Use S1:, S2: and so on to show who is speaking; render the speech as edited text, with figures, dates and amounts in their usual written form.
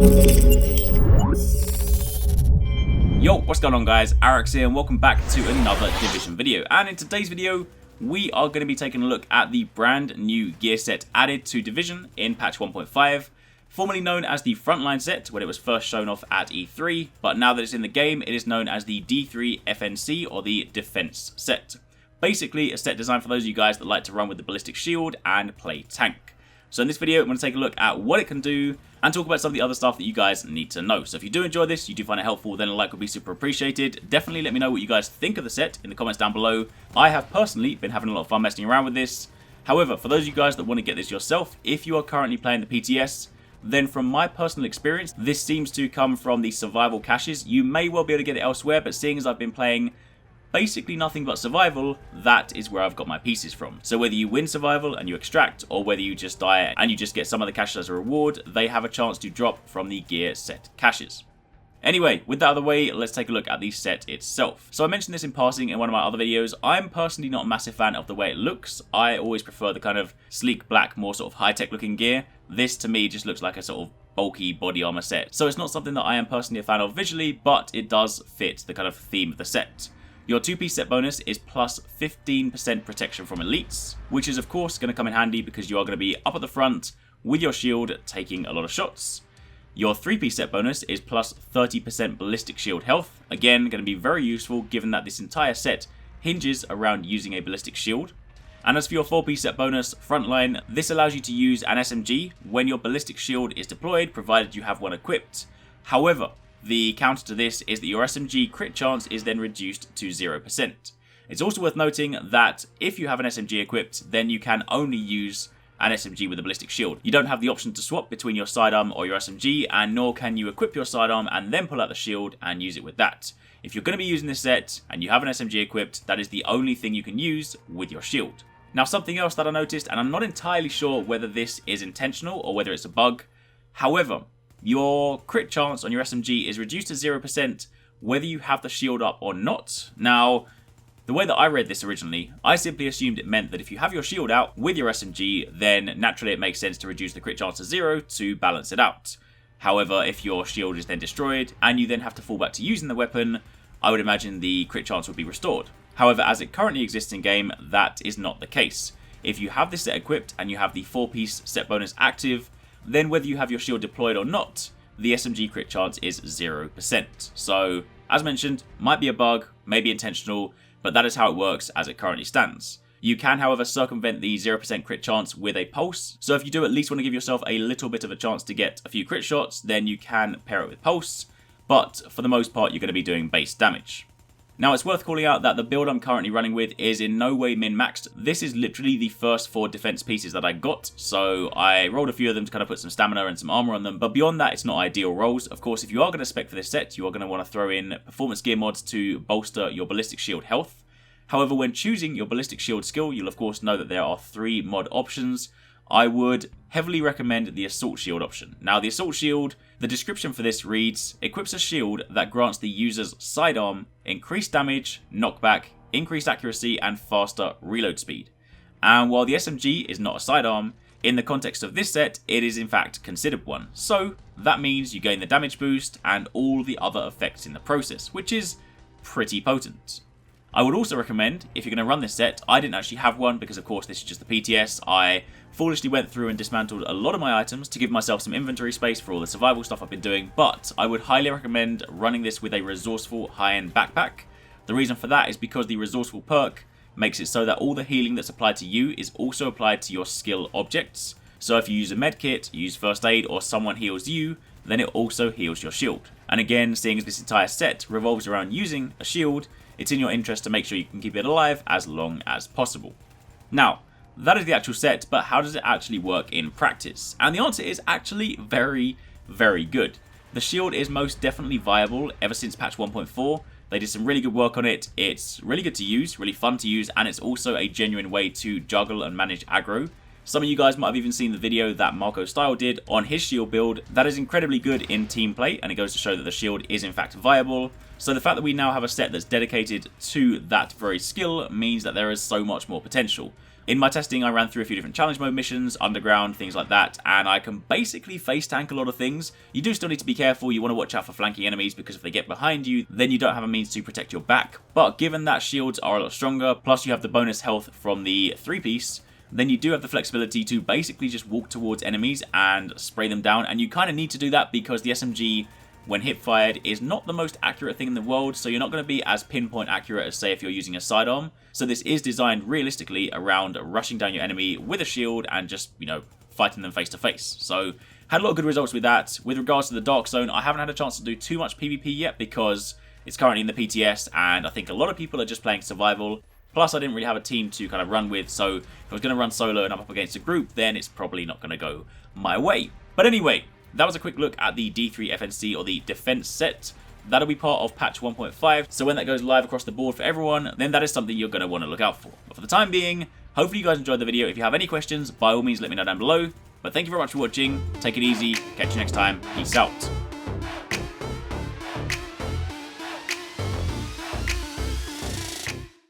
S1: Yo, what's going on guys, Arekkz here and welcome back to another Division video. And in today's video, we are going to be taking a look at the brand new gear set added to Division in patch 1.5, formerly known as the Frontline set when it was first shown off at E3, but now that it's in the game, it is known as the D3-FNC or the Defense set. Basically, a set designed for those of you guys that like to run with the Ballistic Shield and play tank. So in this video, I'm going to take a look at what it can do and talk about some of the other stuff that you guys need to know. So if you do enjoy this, you do find it helpful, then a like would be super appreciated. Definitely let me know what you guys think of the set in the comments down below. I have personally been having a lot of fun messing around with this. However, for those of you guys that want to get this yourself, if you are currently playing the PTS, then from my personal experience, this seems to come from the survival caches. You may well be able to get it elsewhere, but seeing as I've been playing basically nothing but survival, that is where I've got my pieces from. So whether you win survival and you extract, or whether you just die and you just get some of the caches as a reward, they have a chance to drop from the gear set caches. Anyway, with that out of the way, let's take a look at the set itself. So I mentioned this in passing in one of my other videos. I'm personally not a massive fan of the way it looks. I always prefer the kind of sleek black, more sort of high-tech looking gear. This to me just looks like a sort of bulky body armor set. So it's not something that I am personally a fan of visually, but it does fit the kind of theme of the set. Your 2-piece set bonus is plus 15% protection from elites, which is of course going to come in handy because you are going to be up at the front with your shield taking a lot of shots. Your 3-piece set bonus is plus 30% ballistic shield health, again going to be very useful given that this entire set hinges around using a ballistic shield. And as for your 4-piece set bonus, Frontline, this allows you to use an SMG when your ballistic shield is deployed, provided you have one equipped. However, the counter to this is that your SMG crit chance is then reduced to 0%. It's also worth noting that if you have an SMG equipped, then you can only use an SMG with a ballistic shield. You don't have the option to swap between your sidearm or your SMG, and nor can you equip your sidearm and then pull out the shield and use it with that. If you're going to be using this set and you have an SMG equipped, that is the only thing you can use with your shield. Now something else that I noticed, and I'm not entirely sure whether this is intentional or whether it's a bug, however, your crit chance on your SMG is reduced to 0% whether you have the shield up or not. Now, the way that I read this originally, I simply assumed it meant that if you have your shield out with your SMG, then naturally it makes sense to reduce the crit chance to 0 to balance it out. However, if your shield is then destroyed and you then have to fall back to using the weapon, I would imagine the crit chance would be restored. However, as it currently exists in game, that is not the case. If you have this set equipped and you have the 4-piece set bonus active, then whether you have your shield deployed or not, the SMG crit chance is 0%. So, as mentioned, might be a bug, maybe intentional, but that is how it works as it currently stands. You can, however, circumvent the 0% crit chance with a pulse, so if you do at least want to give yourself a little bit of a chance to get a few crit shots, then you can pair it with pulse, but for the most part you're going to be doing base damage. Now it's worth calling out that the build I'm currently running with is in no way min-maxed. This is literally the first 4 defense pieces that I got, so I rolled a few of them to kind of put some stamina and some armor on them, but beyond that it's not ideal rolls. Of course, if you are going to spec for this set, you are going to want to throw in performance gear mods to bolster your ballistic shield health. However, when choosing your ballistic shield skill, you'll of course know that there are 3 mod options. I would heavily recommend the Assault Shield option. Now the Assault Shield, the description for this reads, equips a shield that grants the user's sidearm increased damage, knockback, increased accuracy and faster reload speed. And while the SMG is not a sidearm, in the context of this set, it is in fact considered one. So that means you gain the damage boost and all the other effects in the process, which is pretty potent. I would also recommend, if you're going to run this set, I didn't actually have one because of course this is just the PTS, I foolishly went through and dismantled a lot of my items to give myself some inventory space for all the survival stuff I've been doing, but I would highly recommend running this with a resourceful high-end backpack. The reason for that is because the resourceful perk makes it so that all the healing that's applied to you is also applied to your skill objects. So if you use a medkit, you use first aid, or someone heals you, then it also heals your shield. And again, seeing as this entire set revolves around using a shield, it's in your interest to make sure you can keep it alive as long as possible. Now, that is the actual set, but how does it actually work in practice? And the answer is actually very, very good. The shield is most definitely viable ever since patch 1.4. They did some really good work on it. It's really good to use, really fun to use, and it's also a genuine way to juggle and manage aggro. Some of you guys might have even seen the video that Marco Style did on his shield build. That is incredibly good in team play, and it goes to show that the shield is in fact viable. So the fact that we now have a set that's dedicated to that very skill means that there is so much more potential. In my testing, I ran through a few different challenge mode missions, underground, things like that, and I can basically face tank a lot of things. You do still need to be careful. You want to watch out for flanking enemies, because if they get behind you, then you don't have a means to protect your back. But given that shields are a lot stronger, plus you have the bonus health from the 3-piece, then you do have the flexibility to basically just walk towards enemies and spray them down. And you kind of need to do that because the SMG, when hip fired, is not the most accurate thing in the world, so you're not going to be as pinpoint accurate as, say, if you're using a sidearm. So this is designed realistically around rushing down your enemy with a shield and just, you know, fighting them face to face. So had a lot of good results with that. With regards to the Dark Zone, I haven't had a chance to do too much PvP yet because it's currently in the PTS, and I think a lot of people are just playing survival. Plus, I didn't really have a team to kind of run with, so if I was going to run solo and I'm up against a group, then it's probably not going to go my way. But anyway, that was a quick look at the D3-FNC, or the defense set. That'll be part of patch 1.5, so when that goes live across the board for everyone, then that is something you're going to want to look out for. But for the time being, hopefully you guys enjoyed the video. If you have any questions, by all means let me know down below. But thank you very much for watching, take it easy, catch you next time, peace out.